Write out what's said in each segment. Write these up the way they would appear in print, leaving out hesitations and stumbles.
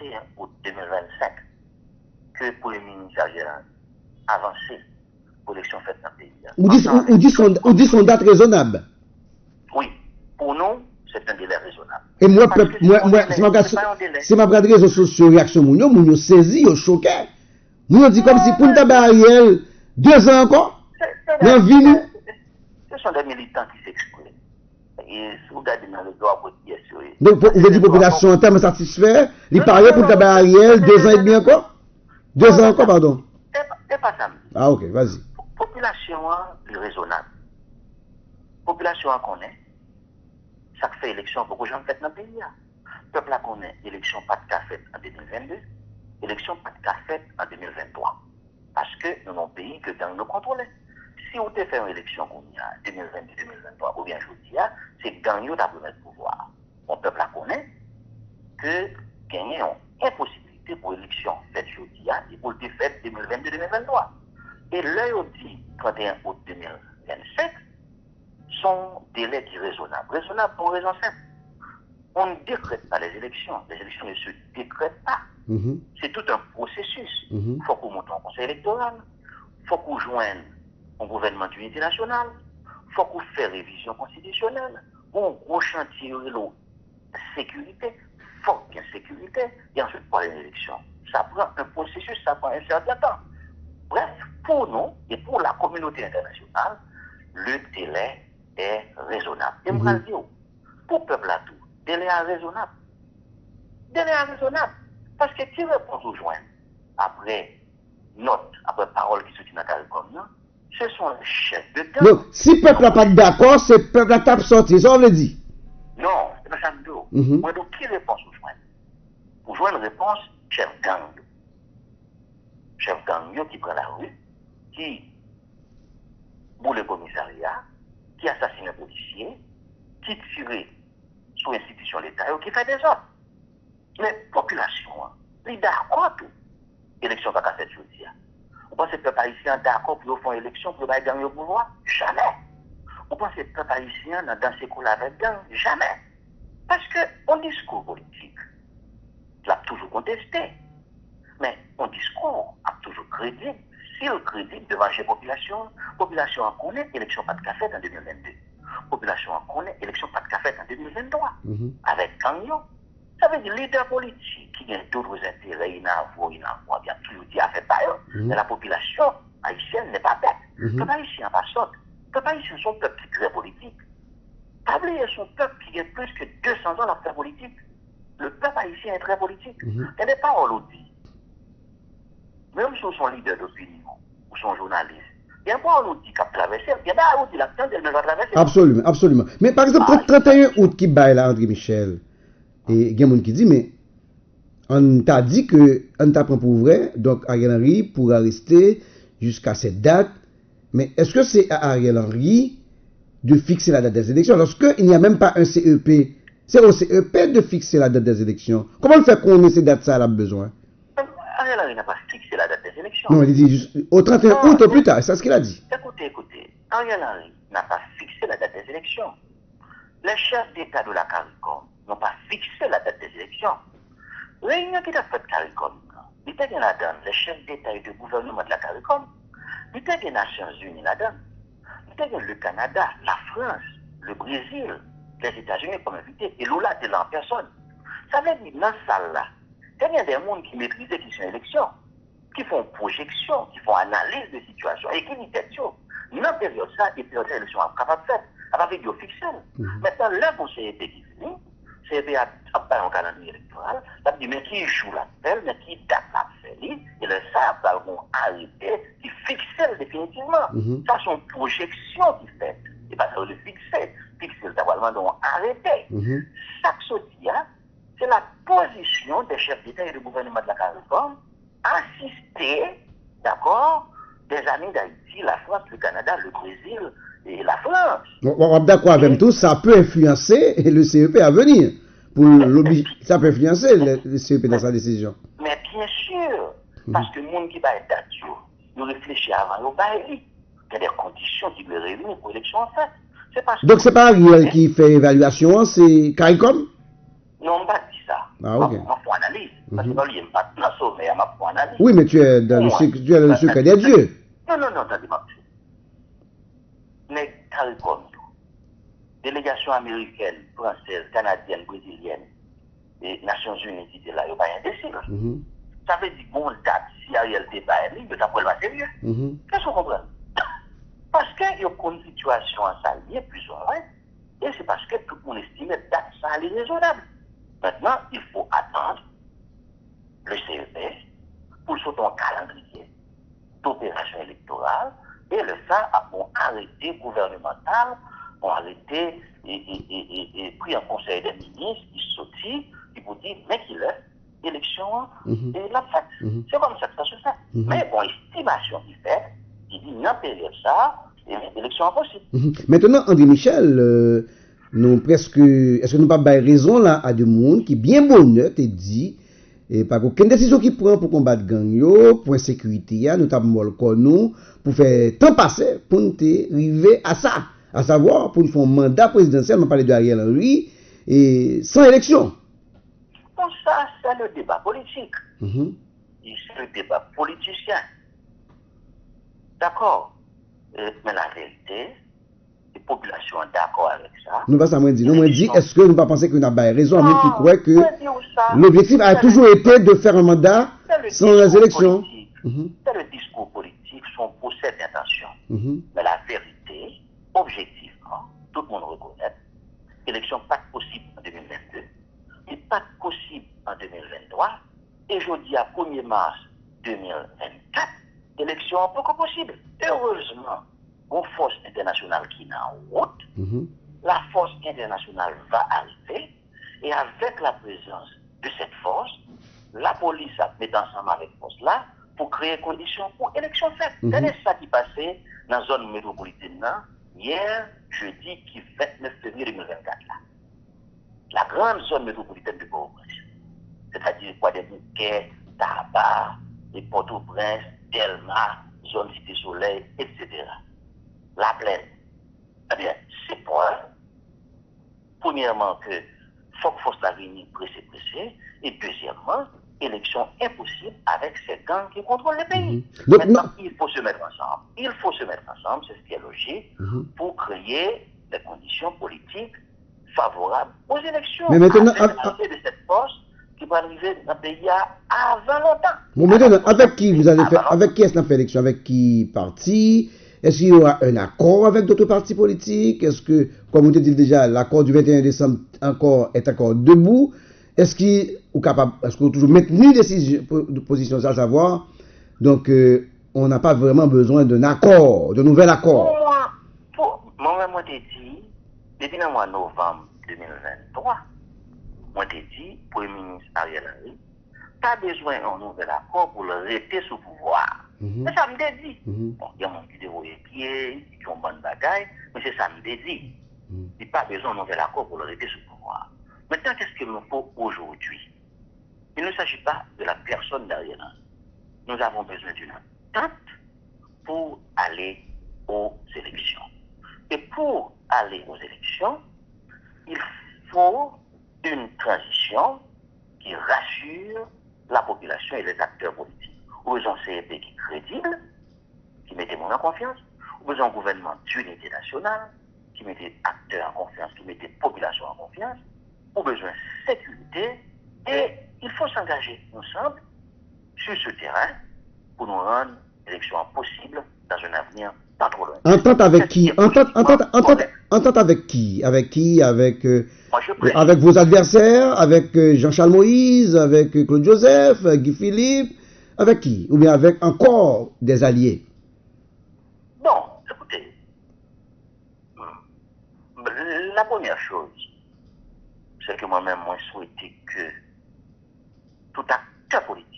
31 août 2025 que le Premier ministre a avancé pour l'élection faite dans le pays. Ou dit son date raisonnable. Oui, pour nous, c'est un délai raisonnable. Et moi, si ma regarde les réseaux sociaux, réaction, moun saisi, yo choqué. Moun dit comme si pour nous taper Ariel, 2 ans encore, dans vie. Ce sont des militants qui s'expriment. Et si vous regardez dans le droit, vous dites sûr. Donc, vous dites population en termes satisfaits, il paraît pour taper Ariel, 2 ans et demi encore 2 ans encore, pardon. C'est pas ça. Ah, ok, vas-y. Population est raisonnable. Population connaît. Ça fait élection pour que j'en fasse dans le pays. Peuple a connaît élection pas de café en 2022, élection pas de café en 2023. Parce que nous avons un pays que gang nous contrôle. Si on te fait une élection en 2022-2023, ou bien je dis, c'est gang qui a pris le pouvoir. Mon peuple a connaît que gagner une impossibilité pour l'élection faite jeudi et pour le fait 2022-2023. Et là, on dit 31 août 2027, son délai qui est raisonnable. Raisonnable pour une raison simple. On ne décrète pas les élections. Les élections ne se décrètent pas. C'est tout un processus. Il faut qu'on monte un conseil électoral. Il faut qu'on joigne un gouvernement d'unité nationale. Il faut qu'on fasse révision constitutionnelle. Un gros chantier de sécurité. Faut qu'il y ait sécurité. Et ensuite, pour les élections. Ça prend un processus, ça prend un certain temps. Bref, pour nous et pour la communauté internationale, le délai est raisonnable. Et moi, je dis, pour le peuple à tout, délai est raisonnable. Délai est raisonnable. Parce que qui répond aux joints après note, après parole qui soutient la CARICOM, ce sont les chefs de gang. Donc, si le peuple n'est pas d'accord, c'est le peuple qui tape sorti, ça on le dit. Non, c'est pas ça que je dis. Donc, qui répond aux joints? Pour jouer une réponse, chef gang. Chef gang qui prend la rue, qui boule le commissariat, qui assassine un policier, qui tire sur l'institution de l'État, qui fait des ordres. Mais la population, elle est d'accord tout. L'élection va pas faire jeudi. Vous pensez que le peuple haïtien est d'accord pour faire une élection pour gagner au pouvoir? Jamais. Vous pensez que le peuple haïtien dans ces coups-là avec gang? Jamais. Parce que on discours politique, l'a toujours contesté. Mais on discours a toujours crédible. Si le crédible devant la population, population en connaît, élection pas de café en 2022. Population en connaît, élection pas de café en 2023. Avec Gagnon. Ça veut dire leader politique qui a d'autres intérêts, il a bien toujours dit à faire par eux. Mais la population haïtienne n'est pas bête. Le peuple haïtien pas sorte. Le peuple haïtien son peuple qui est très politique. Pas oublier son peuple qui a plus que 200 ans à faire politique. Le peuple haïtien est très politique. Il n'y a pas on dit. Même si son leader d'opinion ou son journaliste, il n'y a pas on dit qu'il a traversé, il y a pas on dit l'attente elle va traverser. Absolument, absolument. Mais par exemple, 31 août qui baille là, André Michel, et il y a des gens qui disent, mais on t'a dit que on t'a pris pour vrai, donc Ariel Henry pourra rester jusqu'à cette date. Mais est-ce que c'est à Ariel Henry de fixer la date des élections lorsqu'il n'y a même pas un CEP? C'est au CEP de fixer la date des élections. Comment le fait qu'on ait ces dates ça a besoin? Ariel Henry n'a pas fixé la date des élections. Non, il dit juste au 31 août au plus tard, c'est ce qu'il a dit. Écoutez, Ariel Henry n'a pas fixé la date des élections. Les chefs d'État de la CARICOM n'ont pas fixé la date des élections. Réunion qui a fait CARICOM, il était là-dedans, les chefs d'État et de gouvernement de la CARICOM, il était des Nations Unies là-dedans, il était le Canada, la France, le Brésil, les États-Unis comme invités, et Lula était là en personne. Ça veut dire, dans cette salle-là, il y a des gens qui maîtrisent les questions d'élection, qui font projection, qui font analyse de situation, et qui disent tout. Dans la période ça, et période d'élection, on est capable de faire, avec des fixés. Maintenant, là, pour CEP qui finit, CEP a un calendrier électoral, ça dit, mais qui joue l'appel, mais qui date l'appel, et le ça, vont arrêter, qui fixent définitivement. Ça, c'est une projection qui fait. Et pas ça, le fixer le d'abord, donc arrêter. Ça que ça dit, c'est la position des chefs d'État et de gouvernement de la CARICOM, assister, d'accord, des amis d'Haïti, la France, le Canada, le Brésil et la France. On est d'accord avec tout, ça peut influencer le CEP à venir. Ça peut influencer le CEP dans sa décision. Mais bien sûr, parce que le monde qui va être d'accord, nous réfléchissons avant, nous va élire. Il y a des conditions qui doivent réunir pour l'élection en fait. Donc c'est pas Ariel qui fait évaluation, c'est CARICOM? Non, on ne va pas dire ça. Ah, ok. On va analyse. Parce que lui, il n'est pas dans le sommet, il m'a pas analyse. Oui, mais tu es dans le secret des dieux. Non, attendez-moi. Mais CARICOM, délégation américaine, française, canadienne, brésilienne, et Nations Unies qui étaient là, ils n'ont pas imbécile. Ça veut dire bon date, si Ariel débat, il ne pas le sérieux. Qu'est-ce qu'on comprend? Parce qu'il y a une situation en salier plus ou moins, et c'est parce que tout le monde estime que date ça est raisonnable. Maintenant, il faut attendre le CEP pour sortir un calendrier d'opération électorale et le faire à un arrêté gouvernemental, un arrêté et pris en conseil des ministres, qui sortit, qui vous dit, mais qu'il est élection et la fête. C'est comme ça que ça se fait. Mais bon, estimation qui fait, il dit, non, période ça, et l'élection impossible. Maintenant, André Michel, nous presque, est-ce que nous n'avons pas raison là à des gens qui bien bonheur te dit, et pas aucune décision qui prend pour combattre gang yo, pour sécurité, nous avons nous pour faire temps passer pour nous arriver à ça, à savoir pour nous faire un mandat présidentiel, on parle de Ariel Henry, et sans élection. Bon, ça, c'est le débat politique. C'est le débat politicien. D'accord. Mais la vérité, les populations sont d'accord avec ça. Nous pas ça, moi dit, nous dit, est-ce que nous pas penser que nous avons raison, même qui croit que l'objectif a toujours été de faire un mandat sans les élections. C'est le discours politique, son procès d'intention. Mais la vérité, objectivement, tout le monde reconnaît, l'élection pas possible en 2022, et pas possible en 2023, et je dis à 1er mars 2024, l'élection est pas possible. Heureusement, une force internationale qui est en route, la force internationale va arriver, et avec la présence de cette force, la police a mis ensemble avec la force là pour créer conditions pour l'élection faite. C'est ça qui passait dans la zone métropolitaine hier, jeudi, qui 29 février 2024 là. La grande zone métropolitaine de Port-au-Prince. C'est-à-dire quoi, des bouquets, tabac, les Port-au-Prince, Delma, zone Cité Soleil, etc. La plaine. Eh bien, c'est pour premièrement que faut que force la venir pressé, et deuxièmement, élection impossible avec ces gangs qui contrôlent le pays. Maintenant, il faut se mettre ensemble. Il faut se mettre ensemble, c'est ce qui est logique, pour créer des conditions politiques favorables aux élections. Mais maintenant, avec de cette force qui va arriver dans le pays avant longtemps. Bon, maintenant, avec qui vous allez faire, avec qui est-ce qu'on a fait l'élection? Avec qui parti? Est-ce qu'il y aura un accord avec d'autres partis politiques? Est-ce que, comme on te dit déjà, l'accord du 21 décembre est encore debout? Est-ce qu'il est capable, est-ce qu'on a toujours maintenu des positions, à savoir, donc on n'a pas vraiment besoin d'un accord, de nouvel accord? Moi, je t'ai dit, depuis le mois de novembre 2023, moi t'ai dit, Premier ministre Ariel Henry, pas besoin d'un nouvel accord pour le rester sous pouvoir. Mais ça me dit. Bon, il y a mon qui déroule les pieds, qui ont bonne bagaille, mais c'est ça me dit. Il n'y a pas besoin d'un nouvel accord pour le rester sous pouvoir. Maintenant, qu'est-ce qu'il nous faut aujourd'hui? Il ne s'agit pas de la personne d'Ariel Henry. Nous avons besoin d'une entente pour aller aux élections. Et pour aller aux élections, il faut une transition qui rassure la population et les acteurs politiques. Ou besoin d'un CEP qui est crédible, qui mettait mon en confiance, ou besoin d'un gouvernement d'unité nationale, qui mettait acteurs en confiance, qui mettait population en confiance, ou besoin de sécurité, et il faut s'engager ensemble sur ce terrain pour nous rendre l'élection possible dans un avenir pas trop loin. Entente avec qui? Entente avec qui? Avec qui? Avec vos adversaires? Avec Jean-Charles Moïse? Avec Claude Joseph? Guy Philippe? Avec qui? Ou bien avec encore des alliés? Bon, écoutez, la première chose, c'est que moi-même, moi, souhaitais que tout acteur politique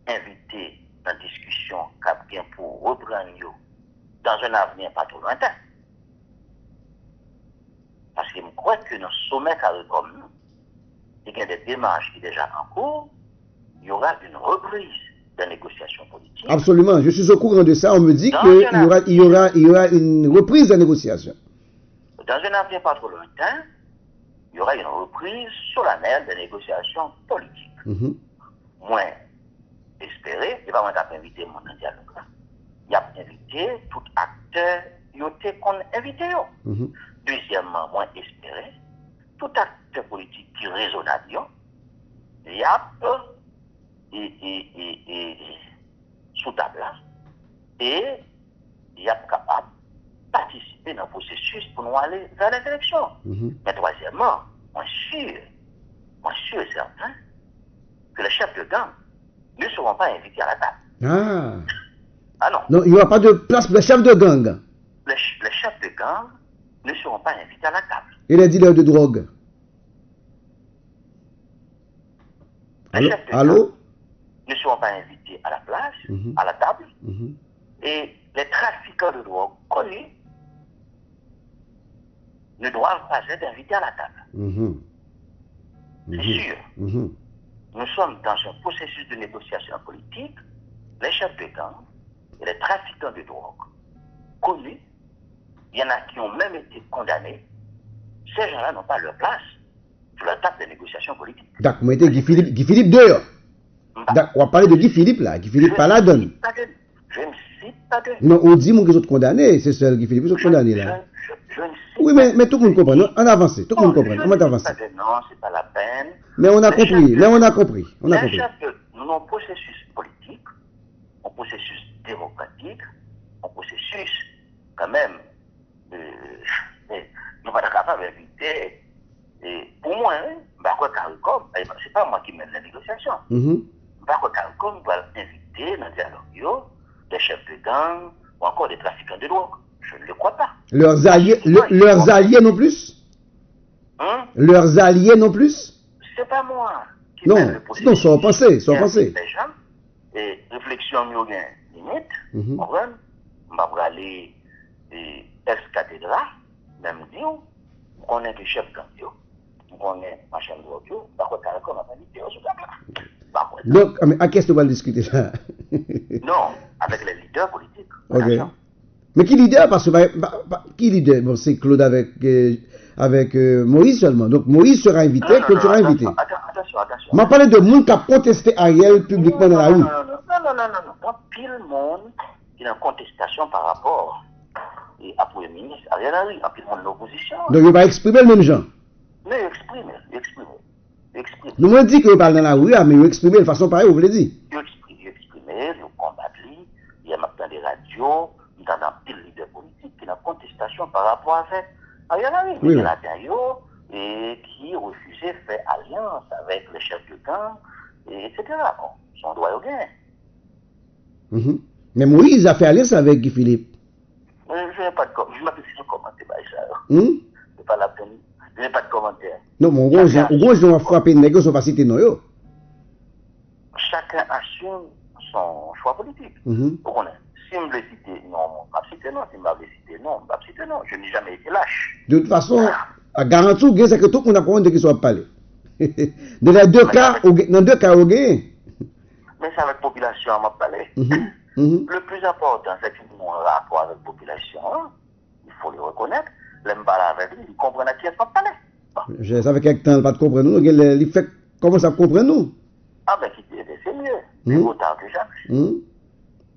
invité dans la discussion bien pour reprendre dans un avenir pas trop lointain. Parce que je crois que dans le sommet CARICOM, il y a des démarches qui sont déjà en cours, il y aura une reprise des négociations politiques. Absolument, je suis au courant de ça. On me dit qu'il y aura une reprise des négociations. Dans un avenir pas trop lointain, il y aura une reprise solennelle des négociations politiques. Moi, espéré, il va m'inviter mon dialogue là. Il a invité tout acteur, il a invité. Deuxièmement, moi, espéré, tout acteur politique qui est raisonnable, il y a sous table là, et il y a capable de participer dans le processus pour nous aller vers les élections. Mais troisièmement, moi sûr et certain que les chefs de gang ne seront pas invités à la table. Ah non. Non, il n'y aura pas de place pour les chefs de gang. Les chefs de gang ne seront pas invités à la table. Et les dealers de drogue. Les chefs de gang ne seront pas invités à la place, à la table. Et les trafiquants de drogue connus ne doivent pas être invités à la table. C'est sûr. Nous sommes dans un processus de négociation politique. Les chefs de gang et les trafiquants de drogue connus, il y en a qui ont même été condamnés. Ces gens-là n'ont pas leur place sur la table des négociations politiques. D'accord, vous mettez Guy Philippe dehors. On va parler de Guy Philippe là. Guy Philippe pas la donne. Je ne cite pas de. Non, on dit qu'ils sont condamnés. C'est seul Guy Philippe qui sont condamnés là. Oui, mais tout le monde comprend. On avance. Tout le monde comprend. On va avancer. Non, c'est pas la peine. Mais on a compris. Mais on a compris. On a compris. Nous avons un processus politique, un processus démocratique, un processus quand même. Nous ne sommes pas capables d'inviter. Pour moi, c'est pas moi qui mène la négociation. CARICOM doit inviter dans le dialogue des chefs de gang ou encore des trafiquants de drogue. Je ne le crois pas. Leurs alliés non plus? Leurs alliés non plus? C'est pas moi qui non, mène le processus. Non, sans penser, sans penser. Les gens, et réflexion, il y a limite. On va aller ex-cathédra, même dire, on est des chefs de gang, on est machin de drogue, par CARICOM a invité au sous-table. Donc, à qu'est-ce que tu vas discuter ça? Non, avec les leaders politiques. Ok. Mais qui leader? Parce que qui leader? Bon, c'est Claude avec Moïse seulement. Donc Moïse sera invité, Claude sera invité. Attention. Je m'a parlé de monde qui a protesté Ariel publiquement dans la rue. Non. Pile monde qui est en contestation par rapport à Premier ministre Ariel Henry, à pile monde de l'opposition. Donc il va exprimer le même genre. Mais exprimer. Nous on dit que vous parlez dans la rue, mais vous exprimez de façon pareille, vous voulez dire? Vous exprimez, vous combattez, il y a maintenant des radios, il y a pile leader politique qui est en contestation par rapport à Ariel Henry. Il y en a et qui refusait de faire alliance avec les chefs de gang, etc. Bon, son droit au gain. Mais Moïse a fait alliance avec Guy Philippe. Je n'ai pas de commentaire. C'est pas la peine. Je n'ai pas de commentaire. Non, mon gros, j'ai frappé une négociation, pas citer non. Chacun assume son choix politique. Vous connaissez. Si je veux citer non, je vais citer non. Si je veux citer non, je vais citer non. Je n'ai jamais été lâche. De toute façon, à garantie, c'est que tout le monde a compris qu'il soit parlé. Dans les deux cas, au gain. Mais c'est avec la population à m'a parlé. Le plus important, c'est que mon rapport avec la population, il faut le reconnaître. L'emballage avec lui, il comprend à qui est pas parler. Je savais quelques temps, pas de comprendre nous. Il fait comment ça comprend nous? Ah ben, c'est mieux. C'est autant que jamais.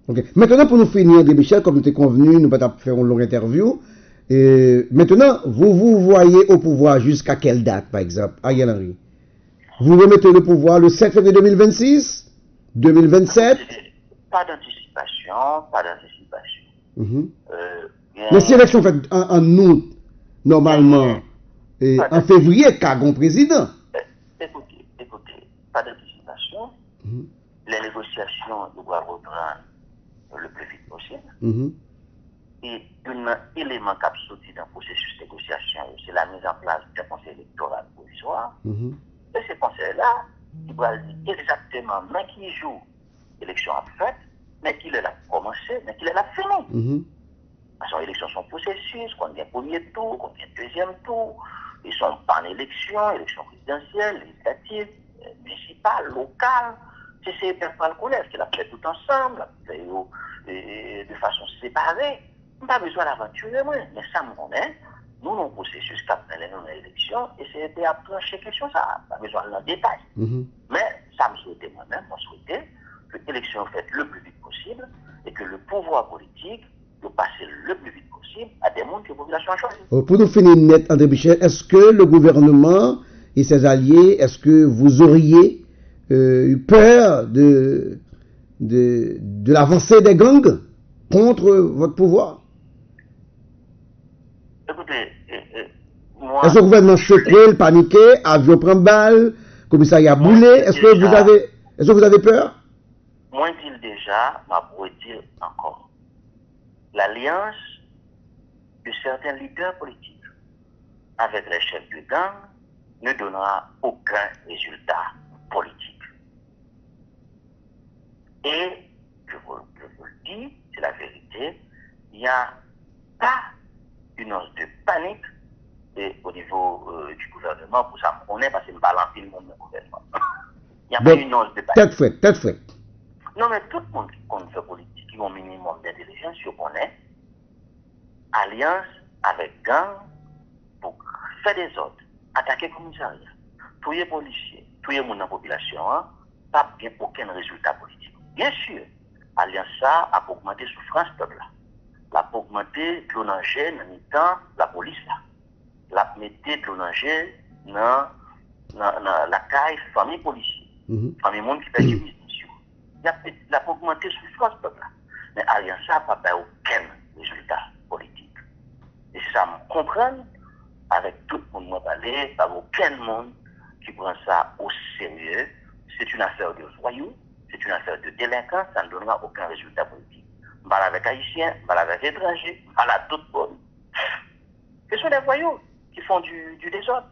Ok. Maintenant, pour nous finir, André Michel, comme nous t'es convenu, nous allons faire une longue interview. Et maintenant, vous voyez au pouvoir jusqu'à quelle date, par exemple, Ariel Henry? Vous remettez le pouvoir le 7 février 2026? 2027? Pas d'anticipation. Mais si l'élection faite en août, normalement, et en février, Kagon président. Écoutez, pas d'anticipation. Les négociations doivent reprendre le plus vite possible. Et un élément qui a sorti dans le processus de négociation, c'est la mise en place d'un conseil électoral provisoire. Et ce conseil-là, il va dire exactement, mais qui joue l'élection a faite, mais qu'il est là commencé, mais qu'il est là fini. Parce que les élections sont processus, qu'on vient premier tour, qu'on vient deuxième tour, ils sont pas en élection, élection présidentielle, législative, municipale, locale. C'est personne qui connaît, qu'il a fait tout ensemble, de façon séparée. On n'a pas besoin d'aventurer, mais ça me connaît. nous avons un processus qui a mené dans l'élection et c'est à trancher question ça, pas besoin de détail. Mais ça me souhaitait moi-même, que l'élection soit faite le plus vite possible et que le pouvoir politique doit passer le plus vite possible à des mondes que la population a choisi. Pour nous finir net, André Michel, est-ce que le gouvernement et ses alliés, est-ce que vous auriez eu peur de l'avancée des gangs contre votre pouvoir? Écoutez, moi... Est-ce que le gouvernement secoué, paniqué, avion prend balle, commissariat boulé? Est-ce que vous avez peur? Moi, je dis déjà, ma pour dire encore. L'alliance de certains leaders politiques avec les chefs de gang ne donnera aucun résultat politique. Et, je vous le dis, c'est la vérité, il n'y a pas une once de panique au niveau du gouvernement pour ça. On est passé une balance le monde du gouvernement. Il n'y a pas une once de panique. Tête faite. Non, mais tout le monde qui compte faire politique, qui a un minimum d'intelligence, je connais, alliance avec gang pour faire des ordres, attaquer le commissariat, tous les policiers, tous les gens dans la population, pas bien aucun résultat politique. Bien sûr, alliance ça a augmenté la souffrance peuple là. L'a augmenté le danger dans la police là. L'a metté le danger dans la caille famille policier. Famille monde qui perd du business. Il a augmenté la souffrance peuple là. Mais alliance ça n'a pas aucun résultat politique. Et c'est ça me comprendre avec tout le monde parler, pas aucun monde qui prend ça au sérieux. C'est une affaire de voyous, c'est une affaire de délinquance, ça ne donnera aucun résultat politique. On parle avec Haïtiens, on parle avec étrangers, on parle à tout le monde. Ce sont des voyous qui font du désordre.